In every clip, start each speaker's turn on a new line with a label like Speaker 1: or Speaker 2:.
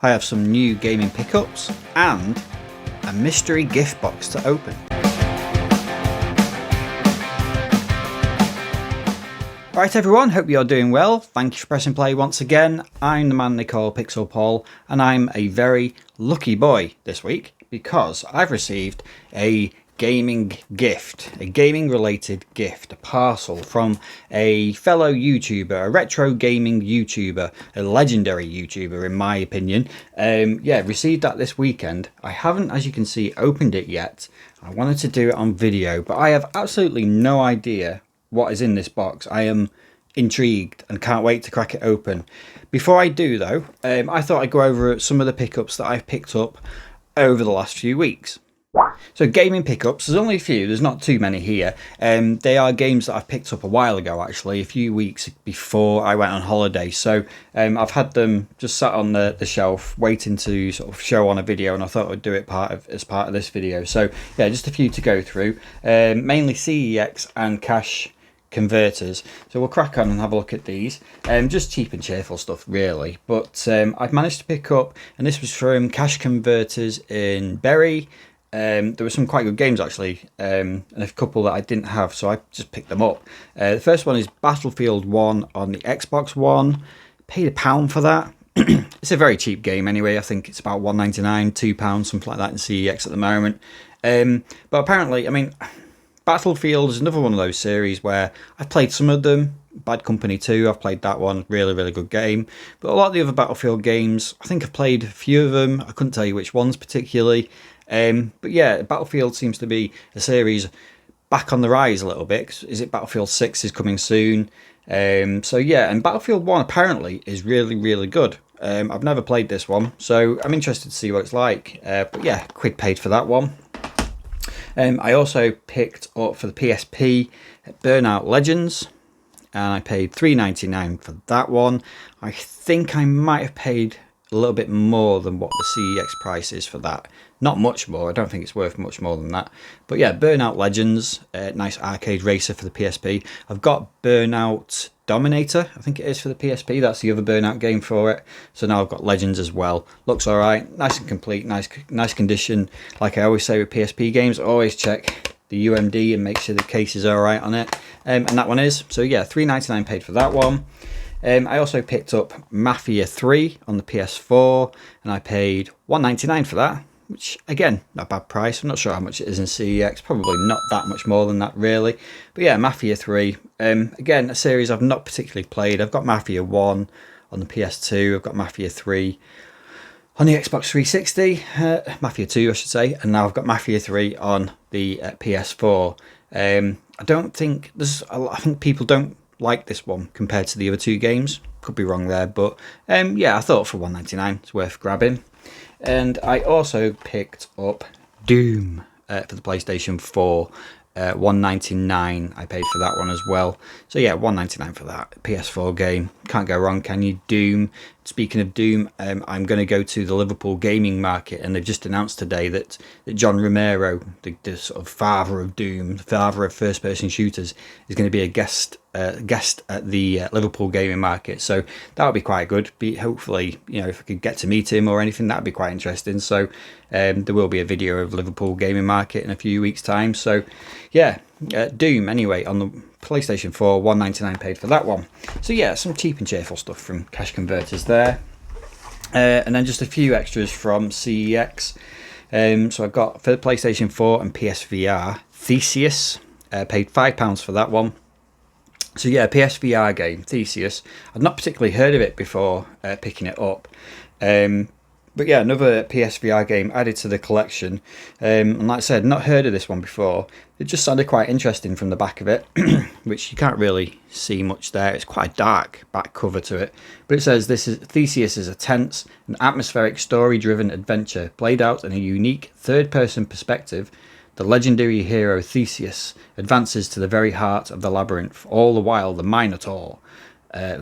Speaker 1: I have some new gaming pickups and a mystery gift box to open. Right everyone, hope you're doing well. Thank you for pressing play once again. I'm the man they call Pixel Paul, and I'm a very lucky boy this week because I've received a gaming gift, a gaming related gift, a parcel from a fellow YouTuber, a retro gaming YouTuber, a legendary YouTuber in my opinion. Received that this weekend. I haven't, as you can see, opened it yet. I wanted to do it on video, but I have absolutely no idea what is in this box. I am intrigued and can't wait to crack it open. Before I do though, I thought I'd go over some of the pickups that I've picked up over the last few weeks. So gaming pickups, there's only a few, there's not too many here. They are games that I've picked up a while ago actually, a few weeks before I went on holiday. So I've had them just sat on the shelf waiting to sort of show on a video, and I thought I'd do it as part of this video. So yeah, just a few to go through, mainly CEX and Cash Converters. So we'll crack on and have a look at these. Just cheap and cheerful stuff really, but I've managed to pick up, and this was from Cash Converters in Bury. There were some quite good games actually, and a couple that I didn't have, so I just picked them up. The first one is Battlefield 1 on the Xbox One. Paid £1 for that. It's a very cheap game anyway. I think it's about £1.99, £2, something like that in CEX at the moment. But apparently, I mean, Battlefield is another one of those series where I've played some of them. Bad Company 2, I've played that one, really good game. But a lot of the other Battlefield games, I think I've played a few of them. I couldn't tell you which ones particularly. But yeah, Battlefield seems to be a series back on the rise a little bit. Is it Battlefield 6 is coming soon? So yeah, and Battlefield 1 apparently is really good. I've never played this one, so I'm interested to see what it's like. But yeah, quid paid for that one. I also picked up for the PSP Burnout Legends, and I paid £3.99 for that one. I think I might have paid a little bit more than what the CEX price is for that. Not much more, I don't think it's worth much more than that. But yeah, Burnout Legends, nice arcade racer for the PSP. I've got Burnout Dominator, I think it is for the PSP, that's the other Burnout game for it. So now I've got Legends as well. Looks alright, nice and complete, nice condition. Like I always say with PSP games, always check the UMD and make sure the case is alright on it. And that one is. So yeah, £3.99 paid for that one. I also picked up Mafia 3 on the PS4, and I paid £1.99 for that, which again, not a bad price. I'm not sure how much it is in CEX, probably not that much more than that really. But yeah, Mafia 3, again, a series I've not particularly played. I've got Mafia 1 on the PS2, I've got Mafia 3 on the Xbox 360, Mafia 2 I should say, and now I've got Mafia 3 on the PS4. I think people don't like this one compared to the other two games. Could be wrong there, but yeah, I thought for £1.99 it's worth grabbing. And I also picked up Doom for the PlayStation 4. £1.99 I paid for that one as well. So yeah, £1.99 for that PS4 game. Can't go wrong, can you? Doom. Speaking of Doom, I'm going to go to the Liverpool gaming market, and they've just announced today that John Romero, the sort of father of Doom, the father of first-person shooters, is going to be a guest at the Liverpool gaming market. So that would be quite good. Hopefully, you know, if I could get to meet him or anything, that'd be quite interesting. So there will be a video of Liverpool gaming market in a few weeks' time. So yeah, Doom anyway on the PlayStation 4, £1.99 paid for that one. So yeah, some cheap and cheerful stuff from Cash Converters there. And then just a few extras from CEX. So I've got for the PlayStation 4 and PSVR, Theseus, paid £5 for that one. So yeah, PSVR game, Theseus. I'd not particularly heard of it before picking it up. But yeah, another PSVR game added to the collection. And like I said, not heard of this one before. It just sounded quite interesting from the back of it, which you can't really see much there. It's quite a dark back cover to it. But it says Theseus is a tense and atmospheric story-driven adventure played out in a unique third-person perspective. The legendary hero Theseus advances to the very heart of the labyrinth, all the while the Minotaur,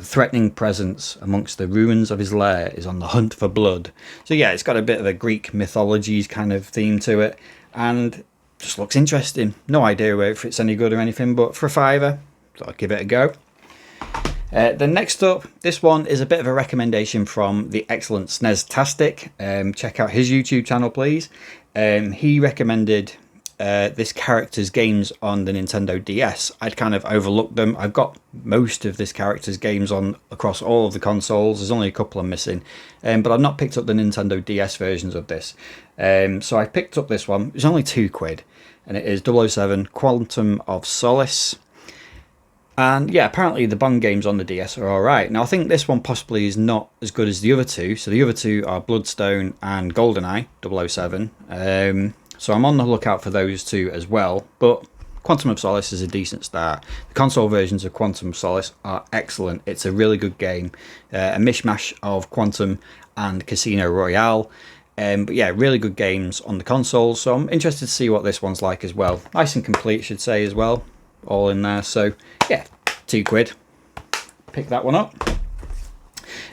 Speaker 1: threatening presence amongst the ruins of his lair, is on the hunt for blood. So yeah, it's got a bit of a Greek mythology kind of theme to it, and just looks interesting. No idea if it's any good or anything, but for a £5, thought I'd give it a go. Then next up, this one is a bit of a recommendation from the excellent SNES-tastic. Check out his YouTube channel, please. He recommended this character's games on the Nintendo DS. I'd kind of overlooked them. I've got most of this character's games on across all of the consoles. There's only a couple I'm missing, but I've not picked up the Nintendo DS versions of this. So I picked up this one. It's only £2, and it is 007 Quantum of Solace. And yeah, apparently the Bond games on the DS are alright. Now I think this one possibly is not as good as the other two. So the other two are Bloodstone and GoldenEye 007. So I'm on the lookout for those two as well. But Quantum of Solace is a decent start. The console versions of Quantum of Solace are excellent. It's a really good game. A mishmash of Quantum and Casino Royale. But yeah, really good games on the consoles. So I'm interested to see what this one's like as well. Nice and complete, should say, as well. All in there. So yeah, £2. Pick that one up.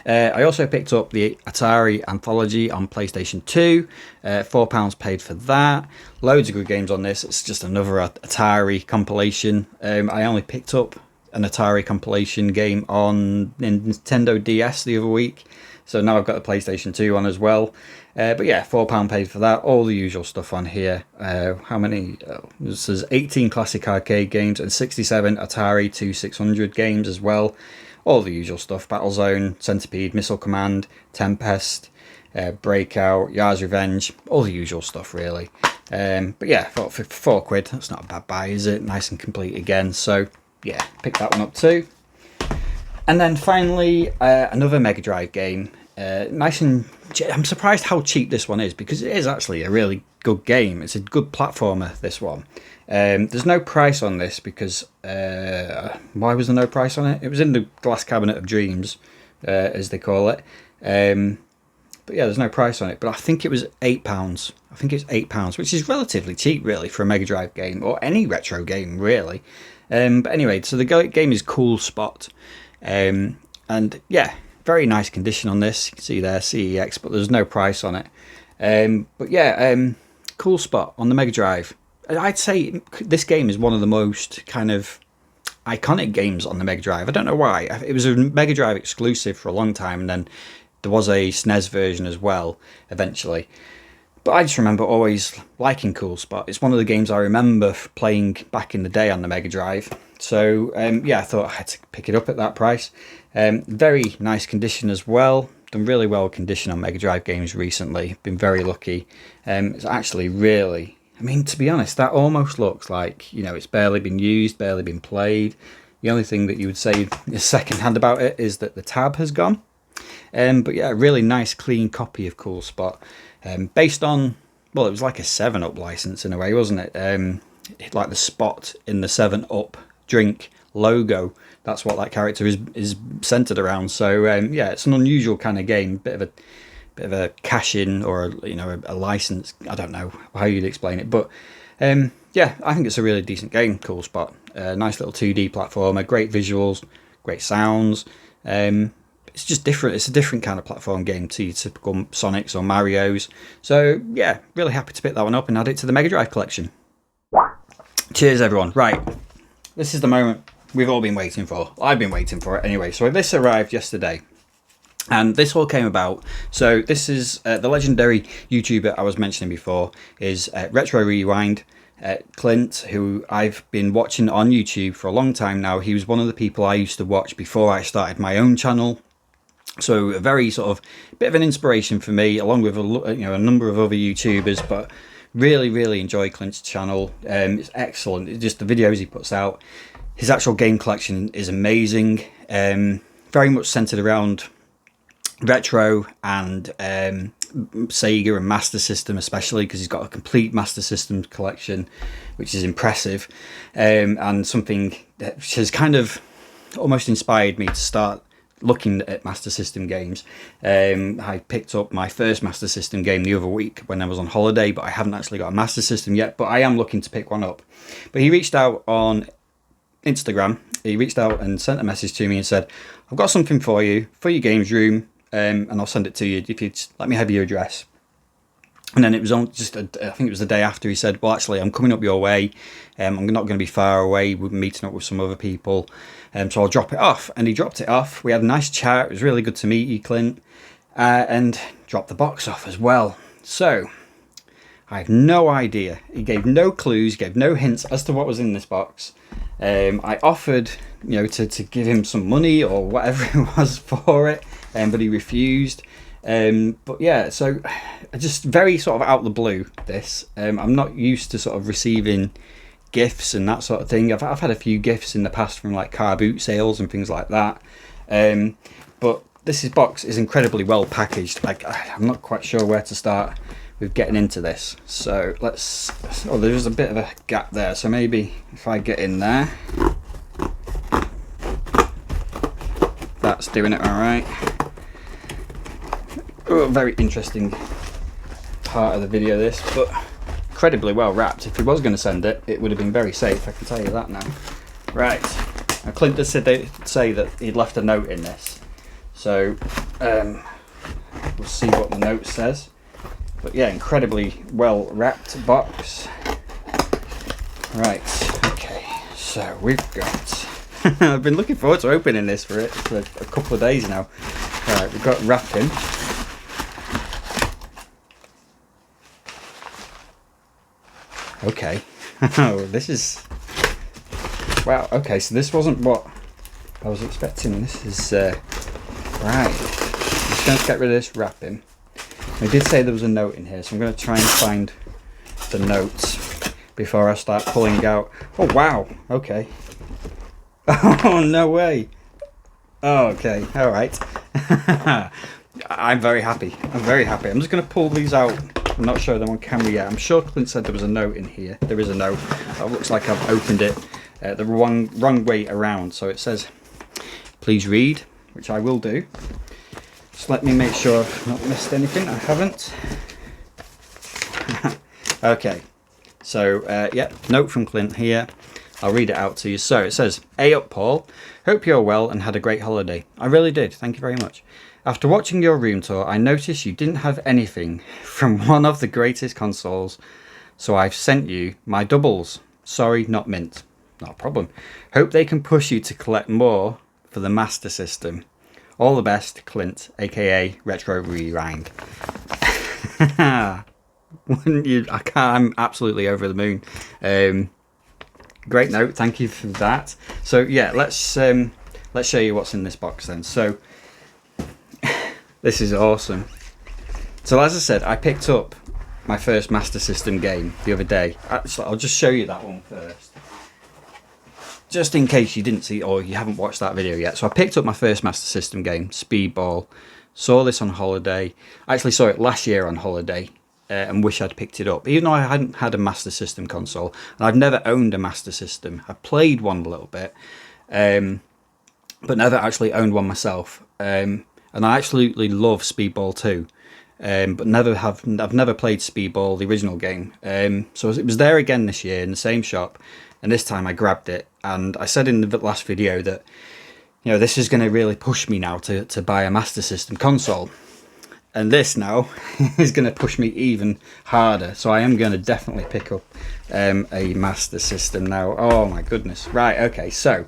Speaker 1: I also picked up the Atari Anthology on PlayStation 2. £4 paid for that. Loads of good games on this. It's just another Atari compilation. I only picked up an Atari compilation game on Nintendo DS the other week. So now I've got the PlayStation 2 on as well. But yeah, £4 paid for that. All the usual stuff on here. How many? This is 18 classic arcade games and 67 Atari 2600 games as well. All the usual stuff. Battlezone, Centipede, Missile Command, Tempest, Breakout, Yars' Revenge. All the usual stuff, really. But yeah, for £4, that's not a bad buy, is it? Nice and complete again. So yeah, pick that one up too. And then finally, another Megadrive game. Nice and... I'm surprised how cheap this one is, because it is actually a really good game. It's a good platformer, this one. There's no price on this because... why was there no price on it? It was in the glass cabinet of dreams, as they call it. But yeah, there's no price on it. But I think it was £8. I think it's £8, which is relatively cheap, really, for a Mega Drive game, or any retro game, really. But anyway, so the game is Cool Spot. And yeah, very nice condition on this. You can see there, CEX, but there's no price on it. But yeah, Cool Spot on the Mega Drive. I'd say this game is one of the most kind of iconic games on the Mega Drive. I don't know why. It was a Mega Drive exclusive for a long time, and then there was a SNES version as well, eventually. But I just remember always liking Cool Spot. It's one of the games I remember playing back in the day on the Mega Drive. So yeah, I thought I had to pick it up at that price. Very nice condition as well. Done really well condition on Mega Drive games recently. Been very lucky. It's actually really... I mean, to be honest, that almost looks like, you know, it's barely been used, barely been played. The only thing that you would say is second-hand about it is that the tab has gone. But yeah, a really nice, clean copy of Cool Spot. Based on, well, it was like a 7-Up license in a way, wasn't it? Like the spot in the 7-Up drink logo. That's what that character is centered around. So yeah, it's an unusual kind of game. Bit of a cash-in, or a license. I don't know how you'd explain it, but yeah, I think it's a really decent game. Cool Spot. Nice little 2D platformer. Great visuals, great sounds. It's just different. It's a different kind of platform game to your typical Sonics or Marios. So yeah, really happy to pick that one up and add it to the Mega Drive collection. Cheers, everyone. Right, this is the moment we've all been waiting for. I've been waiting for it anyway. So this arrived yesterday. And this all came about. So this is the legendary YouTuber I was mentioning before is Retro Rewind. Clint, who I've been watching on YouTube for a long time now. He was one of the people I used to watch before I started my own channel. So a very sort of bit of an inspiration for me, along with a number of other YouTubers. But really enjoy Clint's channel. It's excellent. It's just the videos he puts out. His actual game collection is amazing. Very much centered around retro and Sega and Master System, especially because he's got a complete Master System collection, which is impressive, and something that has kind of almost inspired me to start looking at Master System games. I picked up my first Master System game the other week when I was on holiday, but I haven't actually got a Master System yet, but I am looking to pick one up. But he reached out on Instagram. He reached out and sent a message to me and said, I've got something for you, for your games room, and I'll send it to you if you'd let me have your address. And then it was on just, I think it was the day after, he said, well, actually, I'm coming up your way. I'm not going to be far away. We're meeting up with some other people. So I'll drop it off. And he dropped it off. We had a nice chat. It was really good to meet you, Clint. And dropped the box off as well. So I have no idea. He gave no clues, gave no hints as to what was in this box. I offered, to give him some money or whatever it was for it, but he refused. But yeah, so just very sort of out of the blue, this. I'm not used to sort of receiving gifts and that sort of thing. I've had a few gifts in the past from like car boot sales and things like that. But this box is incredibly well packaged. Like, I'm not quite sure where to start with getting into this. So there's a bit of a gap there. So maybe if I get in there, that's doing it all right. Oh, very interesting part of the video, this, but incredibly well wrapped. If he was going to send it, it would have been very safe, I can tell you that now. Right, now Clint did say that he'd left a note in this, so we'll see what the note says. But yeah, incredibly well wrapped box. Right, okay, so we've got I've been looking forward to opening this for a couple of days now. Right, we've got wrapping. Okay. Oh, this is... Wow, okay, so this wasn't what I was expecting. This is... Right. I'm just going to get rid of this wrapping. I did say there was a note in here, so I'm going to try and find the notes before I start pulling out... Oh, wow. Okay. Oh, no way. Oh, okay. All right. I'm very happy. I'm very happy. I'm just going to pull these out. I'm not sure them on camera yet. I'm sure Clint said there was a note in here. There is a note. It looks like I've opened it the wrong way around. So it says, please read, which I will do. Just let me make sure I've not missed anything. I haven't. Okay. So, yeah, note from Clint here. I'll read it out to you. So it says, "Hey up, Paul. Hope you're well and had a great holiday. I really did. Thank you very much. After watching your room tour, I noticed you didn't have anything from one of the greatest consoles, so I've sent you my doubles. Sorry, not mint. Not a problem. Hope they can push you to collect more for the Master System. All the best, Clint, aka Retro Rewind." Wouldn't you? I'm absolutely over the moon. Great note, thank you for that. So yeah, let's show you what's in this box then. So this is awesome. So as I said, I picked up my first Master System game the other day. Actually, I'll just show you that one first, just in case you didn't see or you haven't watched that video yet. So I picked up my first Master System game, Speedball. Saw this on holiday. I actually saw it last year on holiday. And wish I'd picked it up, even though I hadn't had a Master System console, and I've never owned a Master System. I played one a little bit, but never actually owned one myself. And I absolutely love Speedball 2, but I've never played Speedball, the original game. So it was there again this year in the same shop, and this time I grabbed it. And I said in the last video that this is going to really push me now to buy a Master System console. And this now is going to push me even harder. So I am going to definitely pick up a Master System now. Oh my goodness. Right, okay, so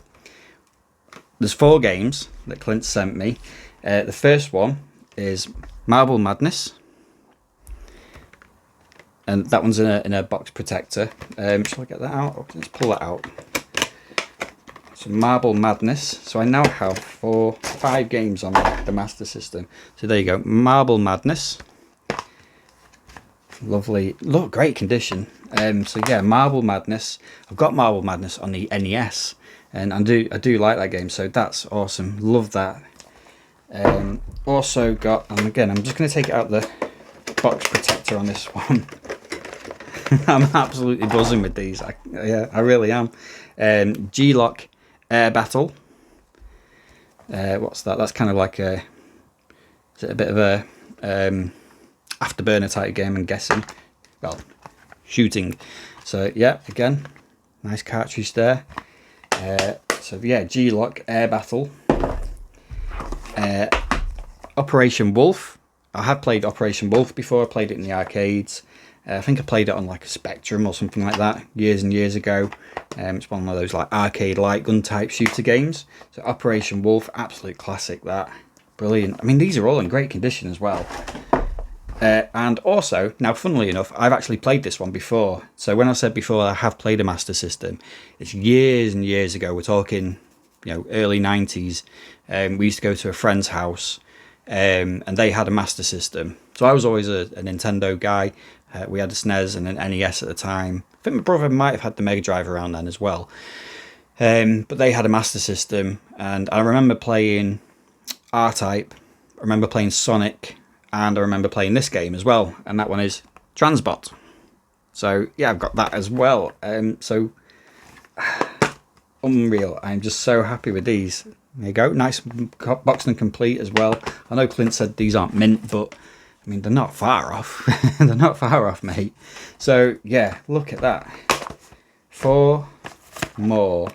Speaker 1: there's 4 games that Clint sent me. The first one is Marble Madness. And that one's in a box protector. Shall I get that out? Let's pull that out. So Marble Madness. So I now have 5 games on the Master System. So there you go, Marble Madness. Lovely, look, great condition. So yeah, Marble Madness. I've got Marble Madness on the NES, and I do like that game. So that's awesome. Love that. Also got, and again, I'm just going to take it out the box protector on this one. I'm absolutely buzzing with these. I really am. G-Lock Air Battle. What's that? That's kind of like is it a bit of a afterburner type game, I'm guessing. Well, shooting. So yeah, again, nice cartridge there. So yeah, G-Lock Air Battle. Operation Wolf. I have played Operation Wolf before. I played it in the arcades. I think I played it on like a Spectrum or something like that years and years ago. It's one of those like arcade light gun type shooter games. So Operation Wolf, absolute classic, that. Brilliant. I mean, these are all in great condition as well. And also, now funnily enough, I've actually played this one before. So when I said before I have played a Master System, it's years and years ago. We're talking, you know, early 90s. We used to go to a friend's house, and they had a Master System. So I was always a Nintendo guy. We had a SNES and an NES at the time. I think my brother might have had the Megadrive around then as well. But they had a Master System, and I remember playing R-Type. I remember playing Sonic. And I remember playing this game as well, and that one is Transbot. So yeah, I've got that as well. So unreal. I'm just so happy with these. There you go, nice boxed and complete as well. I know Clint said these aren't mint, but I mean, they're not far off. They're not far off, mate. So yeah, look at that. 4 more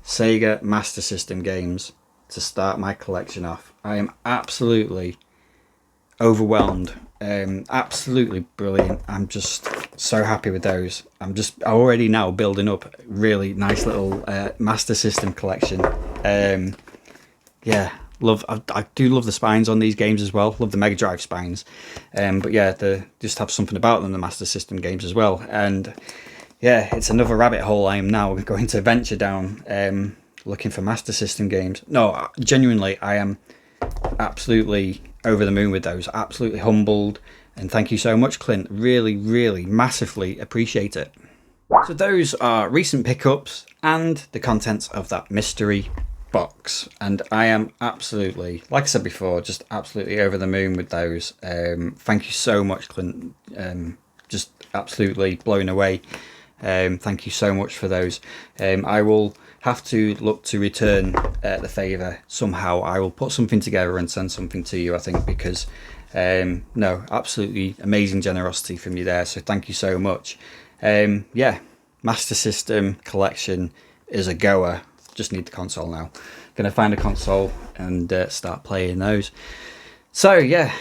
Speaker 1: Sega Master System games to start my collection off. I am absolutely overwhelmed. Absolutely brilliant. I'm just so happy with those. I'm already now building up a really nice little Master System collection. Yeah, I do love the spines on these games as well. Love the Megadrive spines. But yeah, they just have something about them, the Master System games as well. And yeah, it's another rabbit hole I am now going to venture down, looking for Master System games. No, genuinely, I am absolutely over the moon with those. Absolutely humbled, and thank you so much, Clint. Really, really massively appreciate it. So those are recent pickups and the contents of that mystery box, and I am absolutely, like I said before, just absolutely over the moon with those. Thank you so much, Clint. Just absolutely blown away. Thank you so much for those. I will have to look to return the favour somehow. I will put something together and send something to you, I think, because no, absolutely amazing generosity from you there, so thank you so much. Yeah, Master System collection is a goer. Just need the console now. Gonna find a console and start playing those. So yeah,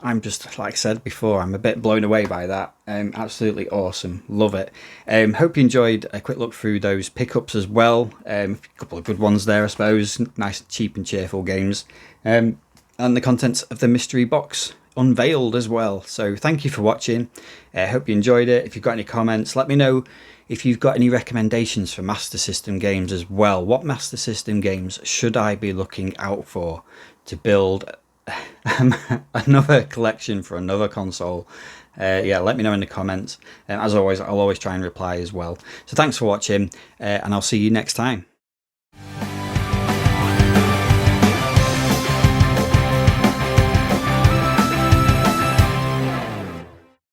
Speaker 1: I'm just, like I said before, I'm a bit blown away by that. Absolutely awesome. Love it. Hope you enjoyed a quick look through those pickups as well. A couple of good ones there, I suppose. Nice, cheap and cheerful games. And the contents of the mystery box unveiled as well. So thank you for watching. Hope you enjoyed it. If you've got any comments, let me know if you've got any recommendations for Master System games as well. What Master System games should I be looking out for to build another collection for another console? Yeah, let me know in the comments. As always, I'll always try and reply as well. So thanks for watching, and I'll see you next time.